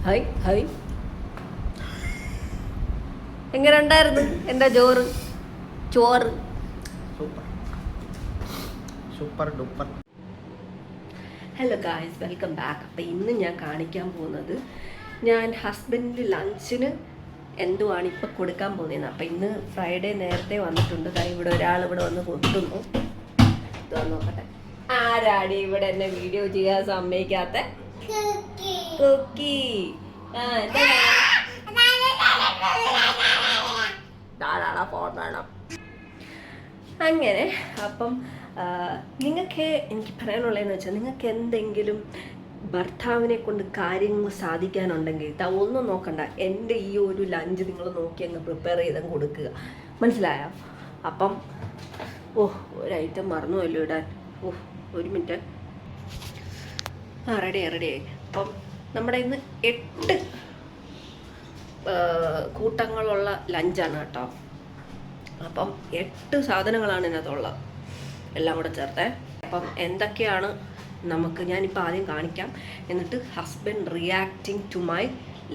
Hi hi. എങ്ങനെ ഉണ്ടായിരുന്നു എൻ്റെ ചോറ്? ചോറ് super super duper. Hello guys, welcome back. അപ്പം ഇന്ന് ഞാൻ കാണിക്കാൻ പോകുന്നത് ഞാൻ ഹസ്ബൻഡിന് ലഞ്ചിന് എന്തുവാണ് ഇപ്പം കൊടുക്കാൻ പോകുന്നത്. അപ്പം ഇന്ന് ഫ്രൈഡേ നേരത്തെ വന്നിട്ടുണ്ട്. ഇവിടെ ഒരാൾ ഇവിടെ വന്ന് കൊണ്ടുവന്നു. ഇത് നോക്കട്ടെ, ആരാടി ഇവിടെ എന്നെ വീഡിയോ ചെയ്യാൻ സമ്മതിക്കാത്ത? കുക്കി. ഫോൺ വേണം. അങ്ങനെ അപ്പം നിങ്ങൾക്ക് എനിക്ക് പറയാനുള്ളതെന്ന് വെച്ചാൽ, നിങ്ങൾക്ക് എന്തെങ്കിലും ഭർത്താവിനെ കൊണ്ട് കാര്യങ്ങൾ സാധിക്കാനുണ്ടെങ്കിൽ ഒന്നും നോക്കണ്ട, എൻ്റെ ഈ ഒരു ലഞ്ച് നിങ്ങൾ നോക്കി അങ്ങ് പ്രിപ്പയർ ചെയ്തങ്ങ് കൊടുക്കുക. മനസ്സിലായോ? അപ്പം ഒരു ഐറ്റം മറന്നുവല്ലോ ഇടാൻ. ഒരു മിനിറ്റ്. റെഡിയായി. അപ്പം നമ്മുടെ ഇന്ന് 8 കൂട്ടങ്ങളുള്ള ലഞ്ചാണ് കേട്ടോ. അപ്പം 8 സാധനങ്ങളാണ് ഇതിനകത്തുള്ളത്, എല്ലാം കൂടെ ചേർത്തേ. അപ്പം എന്തൊക്കെയാണ് ഞാനിപ്പോൾ ആദ്യം കാണിക്കാം, എന്നിട്ട് husband reacting to my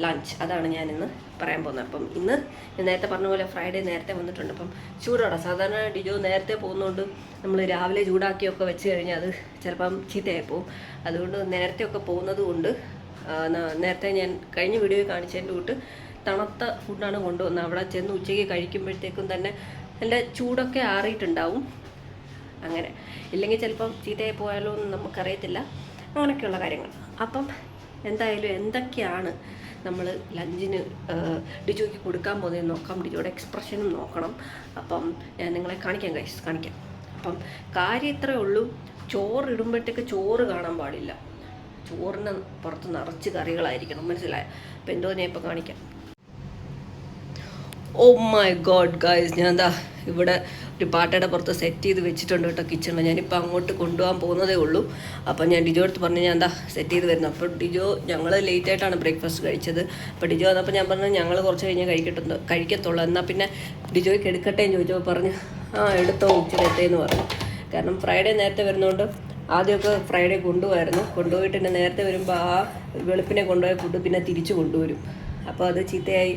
lunch, അതാണ് ഞാനിന്ന് പറയാൻ പോകുന്നത്. അപ്പം ഇന്ന് ഞാൻ നേരത്തെ പറഞ്ഞ പോലെ ഫ്രൈഡേ നേരത്തെ വന്നിട്ടുണ്ട്. അപ്പം ചൂടോടെ, സാധാരണ ഡിജോ നേരത്തെ പോകുന്നതുകൊണ്ട് നമ്മൾ രാവിലെ ചൂടാക്കിയൊക്കെ വെച്ച് കഴിഞ്ഞാൽ അത് ചിലപ്പം ചീത്തയായി പോകും. അതുകൊണ്ട് നേരത്തെയൊക്കെ പോകുന്നത് കൊണ്ട് നേരത്തെ ഞാൻ കഴിഞ്ഞ വീഡിയോയിൽ കാണിച്ചതിൻ്റെ കൂട്ട് തണുത്ത ഫുഡാണ് കൊണ്ടുവന്നത്. അവിടെ ചെന്ന് ഉച്ചയ്ക്ക് കഴിക്കുമ്പോഴത്തേക്കും തന്നെ നല്ല ചൂടൊക്കെ ആറിയിട്ടുണ്ടാവും. അങ്ങനെ ഇല്ലെങ്കിൽ ചിലപ്പം ചീത്തയായി പോയാലോ എന്ന് നമുക്കറിയത്തില്ല. അങ്ങനെയൊക്കെയുള്ള കാര്യങ്ങൾ. അപ്പം എന്തായാലും എന്തൊക്കെയാണ് നമ്മൾ ലഞ്ചിന് ഡിജോയ്ക്ക് കൊടുക്കാൻ പോകുന്നതെന്ന് നോക്കാം. ഡിജോയുടെ എക്സ്പ്രഷനും നോക്കണം. അപ്പം ഞാൻ നിങ്ങളെ കാണിക്കാം. അപ്പം കാര്യം ഇത്രയേ ഉള്ളൂ, ചോറ് ഇടുമ്പോഴത്തേക്ക് ചോറ് കാണാൻ പാടില്ല. ചോറിന് പുറത്ത് നിറച്ച് കറികളായിരിക്കണം. മനസ്സിലായോ? അപ്പം എന്തോ ഞാൻ ഇപ്പോൾ കാണിക്കാം. ഓ മൈ ഗോഡ് ഗൈസ്, ഞാൻ എന്താ ഇവിടെ ഒരു പാട്ടയുടെ പുറത്ത് സെറ്റ് ചെയ്ത് വെച്ചിട്ടുണ്ട് കേട്ടോ കിച്ചണിൽ. ഞാനിപ്പോൾ അങ്ങോട്ട് കൊണ്ടുപോകാൻ പോകുന്നതേ ഉള്ളൂ. അപ്പം ഞാൻ ഡിജോ അടുത്ത് പറഞ്ഞു ഞാൻ എന്താ സെറ്റ് ചെയ്ത് വരുന്നത്. അപ്പോൾ ഡിജോ, ഞങ്ങൾ ലേറ്റായിട്ടാണ് ബ്രേക്ക്ഫാസ്റ്റ് കഴിച്ചത്. അപ്പോൾ ഡിജോ വന്നപ്പോൾ ഞാൻ പറഞ്ഞു ഞങ്ങൾ കുറച്ച് കഴിഞ്ഞ് കഴിക്കത്തുള്ളൂ, എന്നാൽ പിന്നെ ഡിജോയ്ക്ക് എടുക്കട്ടെ എന്ന് ചോദിച്ചപ്പോൾ പറഞ്ഞു എടുത്തോ ഉച്ചക്കത്തേന്ന് പറഞ്ഞു. കാരണം ഫ്രൈഡേ നേരത്തെ വരുന്നതുകൊണ്ട് ആദ്യമൊക്കെ ഫ്രൈഡേ കൊണ്ടുപോയിട്ട് പിന്നെ നേരത്തെ വരുമ്പോൾ ആ വെളുപ്പിനെ കൊണ്ടുപോയ ഫുഡ് പിന്നെ തിരിച്ചു കൊണ്ടുവരും. അപ്പോൾ അത് ചീത്തയായി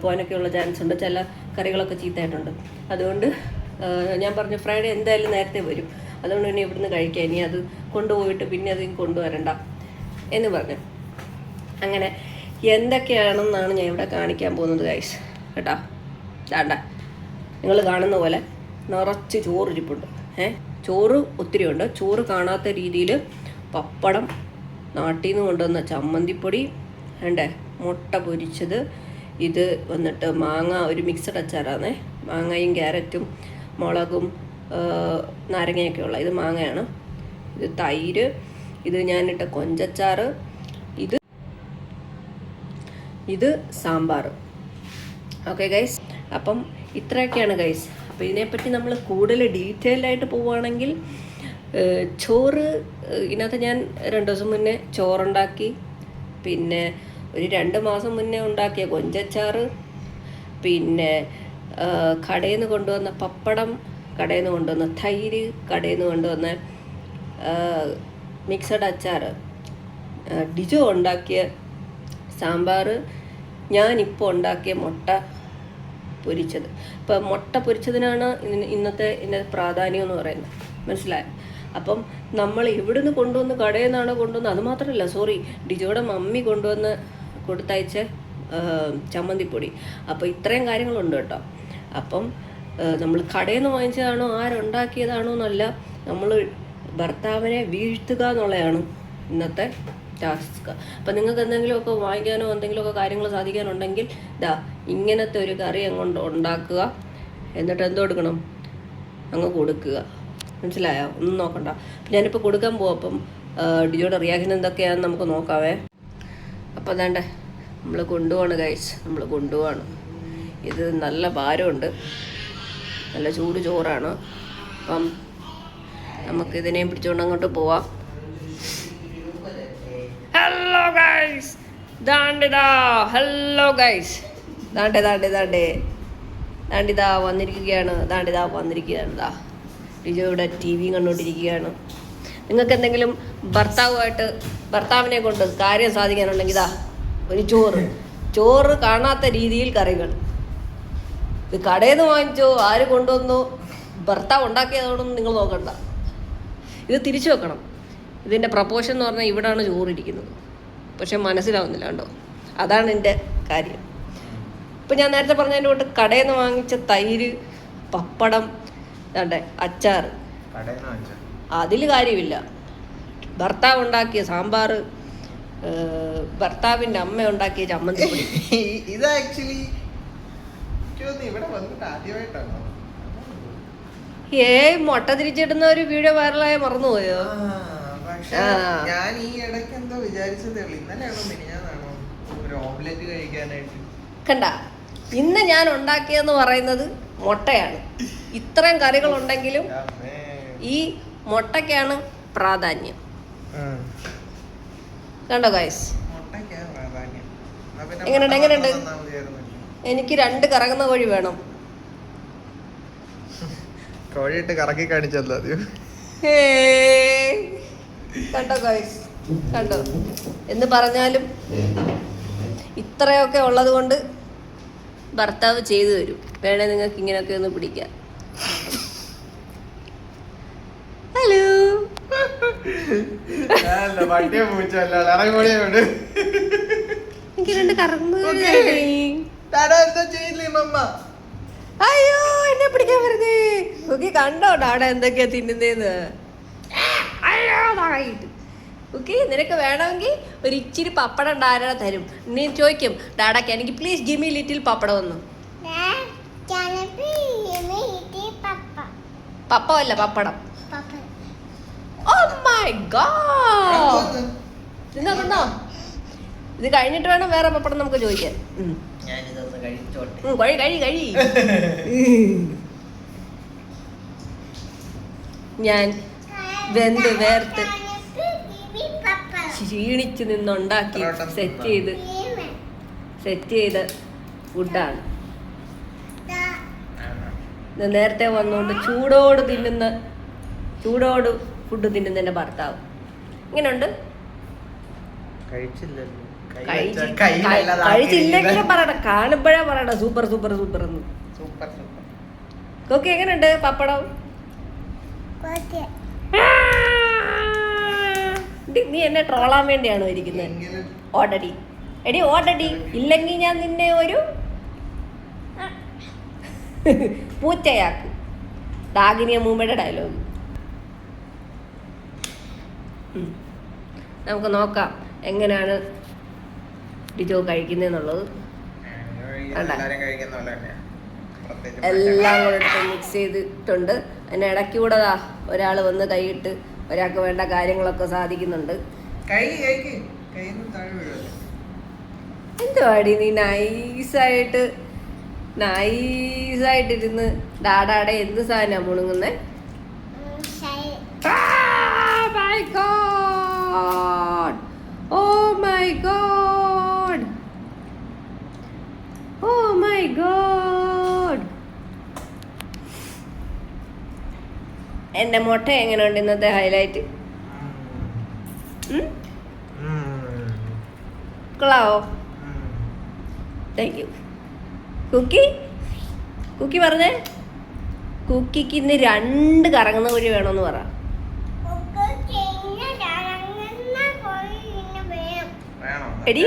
പോകാനൊക്കെയുള്ള ചാൻസ് ഉണ്ട്. ചില കറികളൊക്കെ ചീത്തയായിട്ടുണ്ട്. അതുകൊണ്ട് ഞാൻ പറഞ്ഞു ഫ്രൈഡേ എന്തായാലും നേരത്തെ വരും, അതുകൊണ്ട് ഇനി ഇവിടുന്ന് കഴിക്കാം, ഇനി അത് കൊണ്ടുപോയിട്ട് പിന്നെ അത് കൊണ്ടുവരണ്ട എന്ന് പറഞ്ഞു. അങ്ങനെ എന്തൊക്കെയാണെന്നാണ് ഞാൻ ഇവിടെ കാണിക്കാൻ പോകുന്നത് ഗൈസ് കേട്ടോ. വേണ്ട, നിങ്ങൾ കാണുന്ന പോലെ നിറച്ച് ചോറ് ഇരിപ്പുണ്ട്. ചോറ് ഒത്തിരി ഉണ്ട്. ചോറ് കാണാത്ത രീതിയിൽ പപ്പടം, നാട്ടിൽ നിന്ന് കൊണ്ടുവന്ന ചമ്മന്തിപ്പൊടി, മുട്ട പൊരിച്ചത്, ഇത് വന്നിട്ട് മാങ്ങ, ഒരു മിക്സഡ് അച്ചാറാണ്. മാങ്ങയും ക്യാരറ്റും മുളകും നാരങ്ങയൊക്കെ ഉള്ള, ഇത് മാങ്ങയാണ്. ഇത് തൈര്, ഇത് ഞാനിട്ട കൊഞ്ചച്ചാറ്, ഇത് സാമ്പാർ. ഓക്കെ ഗൈസ്, അപ്പം ഇത്രയൊക്കെയാണ് ഗൈസ്. അപ്പോൾ ഇതിനെപ്പറ്റി നമ്മൾ കൂടുതൽ ഡീറ്റെയിൽഡായിട്ട് പോവുകയാണെങ്കിൽ, ചോറ് ഇതിനകത്ത് ഞാൻ 2 ദിവസം മുന്നേ ചോറുണ്ടാക്കി, പിന്നെ ഒരു 2 മാസം മുന്നേ ഉണ്ടാക്കിയ കൊഞ്ചച്ചാറ്, പിന്നെ കടയിൽ നിന്ന് കൊണ്ടുവന്ന പപ്പടം, കടയിൽ നിന്ന് കൊണ്ടുവന്ന തൈര്, കടയിൽ നിന്ന് കൊണ്ടുവന്ന മിക്സഡ് അച്ചാർ, ഡിജോ ഉണ്ടാക്കിയ സാമ്പാർ, ഞാനിപ്പോൾ ഉണ്ടാക്കിയ മുട്ട പൊരിച്ചത്. ഇപ്പം മുട്ട പൊരിച്ചതിനാണ് ഇന്നത്തെ പ്രാധാന്യം എന്ന് പറയുന്നത്. മനസ്സിലായോ? അപ്പം നമ്മൾ ഇവിടുന്ന് കൊണ്ടുവന്ന് കടയിൽ നിന്നാണ് കൊണ്ടുവന്ന്, അത് മാത്രമല്ല ഡിജോയുടെ മമ്മി കൊണ്ടുവന്ന് കൊടുത്തയച്ച ചമ്മന്തിപ്പൊടി. അപ്പോൾ ഇത്രയും കാര്യങ്ങളുണ്ട് കേട്ടോ. അപ്പം നമ്മൾ കടയിൽ നിന്ന് വാങ്ങിച്ചതാണോ ആരുണ്ടാക്കിയതാണോ എന്നല്ല, നമ്മൾ ഭർത്താവിനെ വീഴ്ത്തുക എന്നുള്ളതാണ് ഇന്നത്തെ ടാസ്ക്. അപ്പം നിങ്ങൾക്ക് എന്തെങ്കിലുമൊക്കെ വാങ്ങിക്കാനോ എന്തെങ്കിലുമൊക്കെ കാര്യങ്ങൾ സാധിക്കാനുണ്ടെങ്കിൽ ഇങ്ങനത്തെ ഒരു കറി അങ്ങോട്ട് ഉണ്ടാക്കുക, എന്നിട്ട് എന്തോ എടുക്കണം, അങ്ങ് കൊടുക്കുക. മനസ്സിലായോ? ഒന്നും നോക്കണ്ട. ഞാനിപ്പോൾ കൊടുക്കാൻ പോകും. അപ്പം ഡിജോയുടെ റിയാക്ഷൻ എന്തൊക്കെയാണെന്ന് നമുക്ക് നോക്കാവേ. അപ്പോൾ അതാണ്ട് നമ്മൾ കൊണ്ടുപോവാണ് ഗൈസ്, നമ്മൾ കൊണ്ടുപോവാണ്. ഇത് നല്ല ഭാരമുണ്ട്, നല്ല ചൂട് ചോറാണ്. അപ്പം നമുക്കിതിനെയും പിടിച്ചുകൊണ്ട് അങ്ങോട്ട് പോവാം. ഹലോ ഗൈസ്, ഹലോ ഗൈസ്, ദാണ്ടിതാ വന്നിരിക്കുകയാണ്. ഡിജോ ഇവിടെ TV കണ്ടുകൊണ്ടിരിക്കുകയാണ്. നിങ്ങൾക്ക് എന്തെങ്കിലും ഭർത്താവിനെ കൊണ്ട് കാര്യം സാധിക്കാനുണ്ടെങ്കിൽ ഒരു ചോറ് കാണാത്ത രീതിയിൽ കറികൾ. ഇത് കടയിൽ നിന്ന് വാങ്ങിച്ചോ, ആര് കൊണ്ടുവന്നോ, ഭർത്താവ് ഉണ്ടാക്കിയതോടൊന്നും നിങ്ങൾ നോക്കണ്ട. ഇത് തിരിച്ചു വെക്കണം. ഇതിൻ്റെ പ്രപ്പോഷൻ എന്ന് പറഞ്ഞാൽ ഇവിടാണ് ചോറിരിക്കുന്നത്. പക്ഷെ മനസ്സിലാവുന്നില്ല കണ്ടോ, അതാണ് എൻ്റെ കാര്യം. ഇപ്പം ഞാൻ നേരത്തെ പറഞ്ഞതിൻ്റെ കൊണ്ട് കടയിൽ നിന്ന് വാങ്ങിച്ച തൈര്, പപ്പടം, അച്ചാർ, അതിൽ കാര്യമില്ല. ഭർത്താവ് ഉണ്ടാക്കിയ സാമ്പാർ, ഭർത്താവിൻ്റെ അമ്മ ഉണ്ടാക്കിയ ചമ്മന്തിപ്പൊടി. ഇത് ആക്ച്വലി ഇവിടെ വന്നിട്ട് ആദ്യമായിട്ടാണോ? മുട്ട തിരിച്ചിടുന്ന ഒരു വീഡിയോ വൈറലായ മറന്നുപോയോ? ഞാൻ ഈ ഇടയ്ക്ക് എന്തോ വിചാരിച്ചതേ ഉള്ളൂ. ഇന്നലെയാണോ മിനിഞ്ഞാന്നാണോ ഒരു ഓംലെറ്റ് കഴിക്കാനായിട്ട് കണ്ട. ഇന്ന് ഞാൻ ഉണ്ടാക്കിയെന്ന് പറയുന്നത് മുട്ടയാണ്. ഇത്രയും കറികളുണ്ടെങ്കിലും ഈ മുട്ടയ്ക്കാണ് പ്രാധാന്യം. കണ്ടോ ഗൈസ്, എങ്ങനെയുണ്ട്? എനിക്ക് 2 കറങ്ങുന്ന കോഴി വേണം. കോഴിയിട്ട് കറക്കി കാണിച്ചല്ലോ ആദ്യം. കണ്ടോ ഗൈസ്, കണ്ടോ? എന്ന് പറഞ്ഞാലും ഇത്രയൊക്കെ ഉള്ളത് കൊണ്ട് ഭർത്താവ് ചെയ്തു തരും. വേണേ നിങ്ങൾക്ക് ഇങ്ങനെയൊക്കെ ഒന്ന് പിടിക്കാം. ഹലോ, എനിക്ക് 2 കറങ്ങുന്ന അയ്യോ എന്നെ പിടിക്കാൻ വരുന്നേ. ഓക്കെ, കണ്ടോ ഡാഡ എന്തൊക്കെയാ തിന്നുന്നേന്ന്? ഓക്കെ, നിനക്ക് വേണമെങ്കിൽ ഒരു ഇച്ചിരി പപ്പടം ഡാഡ തരും. നീ ചോദിക്കും, ഡാഡക്ക് എനിക്ക് പ്ലീസ് ഗിവ് മീ ലിറ്റിൽ പപ്പടം ഒന്ന്. പപ്പമല്ല, പപ്പടം. ഓ മൈ ഗോഡ്, തിന്നോ. ഇത് കഴിഞ്ഞിട്ട് വേണം വേറെ പപ്പടം നമുക്ക് ചോദിക്കാൻ. കഴി. ഞാൻ വെന്ത് വേർത്ത് ക്ഷീണിച്ച് നിന്നുണ്ടാക്കി സെറ്റ് ചെയ്ത ഫുഡാണ്. നേരത്തെ വന്നുകൊണ്ട് ചൂടോട് ഫുഡ് തിന്നുന്ന എൻ്റെ ഭർത്താവ്. ഇങ്ങനെയുണ്ട്? കഴിച്ചില്ലെങ്കിലും പറയണ്ട, കാണുമ്പോഴേ പറയണ്ട സൂപ്പർ എന്ന്. ഓക്കെ, എങ്ങനെയുണ്ട് പപ്പടം? നീ എന്നെ ട്രോളാൻ വേണ്ടിയാണോ ഇരിക്കുന്നത്? ഓടടി ഇല്ലെങ്കിൽ ഞാൻ നിന്നെ ഒരു പൂച്ചയാക്കും. ഡാഗിനിയ മൂമ്മയുടെ ഡയലോഗ്. നമുക്ക് നോക്കാം എങ്ങനെയാണ് ഡിജോ കഴിക്കുന്നതെന്നുള്ളത്. എല്ലാം കൂടെ എടുത്ത് മിക്സ് ചെയ്തിട്ടുണ്ട്. അതിന് ഇടയ്ക്ക് കൂടെ ഒരാൾ വന്ന് കൈയിട്ട് ഒരാൾക്ക് വേണ്ട കാര്യങ്ങളൊക്കെ സാധിക്കുന്നുണ്ട്. എന്തുവാടി നീ നൈസായിട്ടിരുന്ന് ഡാഡാടെ എന്ത് സാധനമാണ് മുണുങ്ങുന്നേ? Oh my god. എന്റെ മുട്ട എങ്ങനെയുണ്ട് ഇന്നത്തെ ഹൈലൈറ്റ്? കൊള്ളാവോ? Thank you. കുക്കി പറഞ്ഞേ. കുക്കിക്ക് ഇന്ന് 2 കറങ്ങുന്ന കോഴി വേണമെന്ന് പറ. എടി,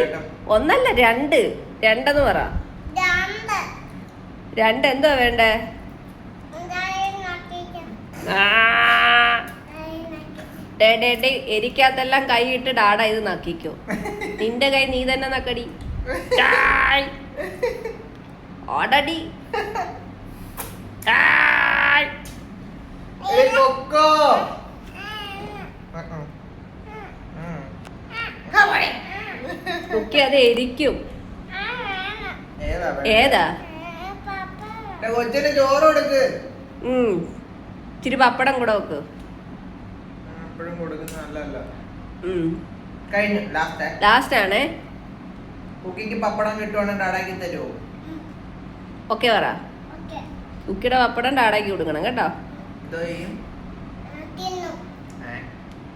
1 അല്ല 2 2 പറ. 2 എന്തോ വേണ്ടേ? എരിക്കാത്തെല്ലാം കൈ ഇട്ട് ഡാഡ ഇത് നക്കിക്കോ. നിന്റെ കൈ നീ തന്നെ നക്കടി. ഓടടി. കുക്കി അത് എരിക്കും. ഏതാ? ഇച്ചിരി പപ്പടം കൂടെ വെക്ക്. ലാസ്റ്റ് ആണേ. പപ്പടം കിട്ടുവാണെങ്കിൽ ഡാഡാക്കി തരുമോ? ഓക്കെ പറ. കുക്കിയുടെ പപ്പടം ഡാഡാക്കി കൊടുക്കണം കേട്ടോ.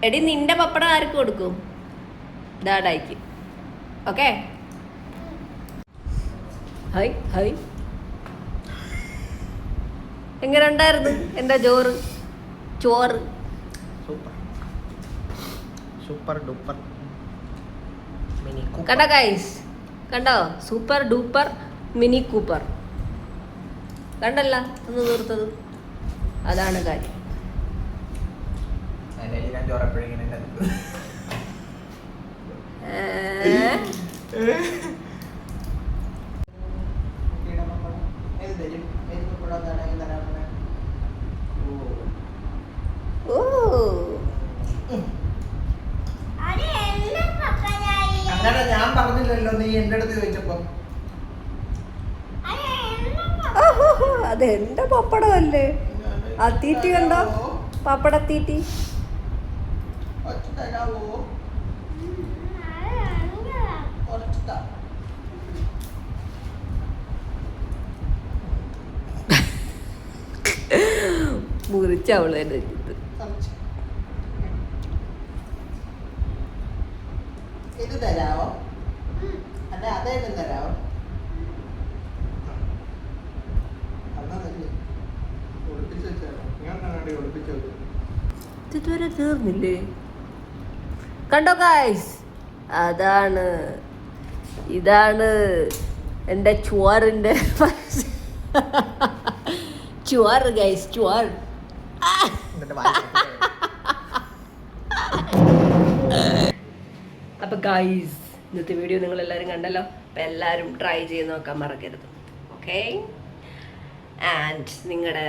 എടി, നിന്റെ പപ്പടം ആർക്ക് കൊടുക്കും? ഡാഡായിക്ക്. ഓക്കെ. Hi hi. എങ്ങനെ ഉണ്ടായിരുന്നു എൻ്റെ ചോറ്? സൂപ്പർ സൂപ്പർ ഡൂപ്പർ മിനി കണ്ടോ ഗൈസ്? കണ്ടോ? Super duper Mini Cooper. കണ്ടല്ല ഒന്ന് തീർത്തത്. അതാണ് കാര്യം. ഞാൻ ചോറപ്പോഴെങ്ങനെ ഓ അങ്ങനെ ഞാൻ പറഞ്ഞില്ലല്ലോ നീ എന്റെ അടുത്ത് ചോദിച്ചപ്പോ. അത് എന്റെ പപ്പടമല്ലേ? ആ തീറ്റി കണ്ടോ? പപ്പടത്തീറ്റി. മുറിച്ചവള് എന്നെ ഇത് തരാവോ? അല്ല അതേലും തരാവോ? ഇതുവരെ തീർന്നില്ലേ? കണ്ടോ ഗൈസ്? ഇതാണ് എൻ്റെ ചോറിൻ്റെ ചോറ് ഗൈസ്, ചോറ്. അപ്പോൾ ഗൈസ്, ഇന്നത്തെ വീഡിയോ നിങ്ങൾ എല്ലാവരും കണ്ടല്ലോ. അപ്പോൾ എല്ലാവരും ട്രൈ ചെയ്ത് നോക്കാൻ മറക്കരുത്. ഓക്കെ? ആൻഡ് നിങ്ങളുടെ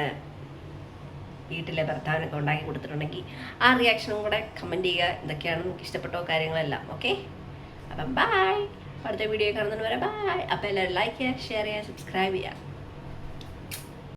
വീട്ടിലെ ഭർത്താവിനൊക്കെ ഉണ്ടാക്കി കൊടുത്തിട്ടുണ്ടെങ്കിൽ ആ റിയാക്ഷനും കൂടെ കമൻറ്റ് ചെയ്യുക. എന്തൊക്കെയാണ് നിങ്ങൾക്ക് ഇഷ്ടപ്പെട്ടോ കാര്യങ്ങളെല്ലാം. ഓക്കെ? അപ്പം ബൈ. അടുത്ത വീഡിയോ കാണുന്നതിന് വരെ ബൈ. അപ്പോൾ എല്ലാവരും ലൈക്ക് ചെയ്യുക, ഷെയർ ചെയ്യുക, സബ്സ്ക്രൈബ് ചെയ്യുക.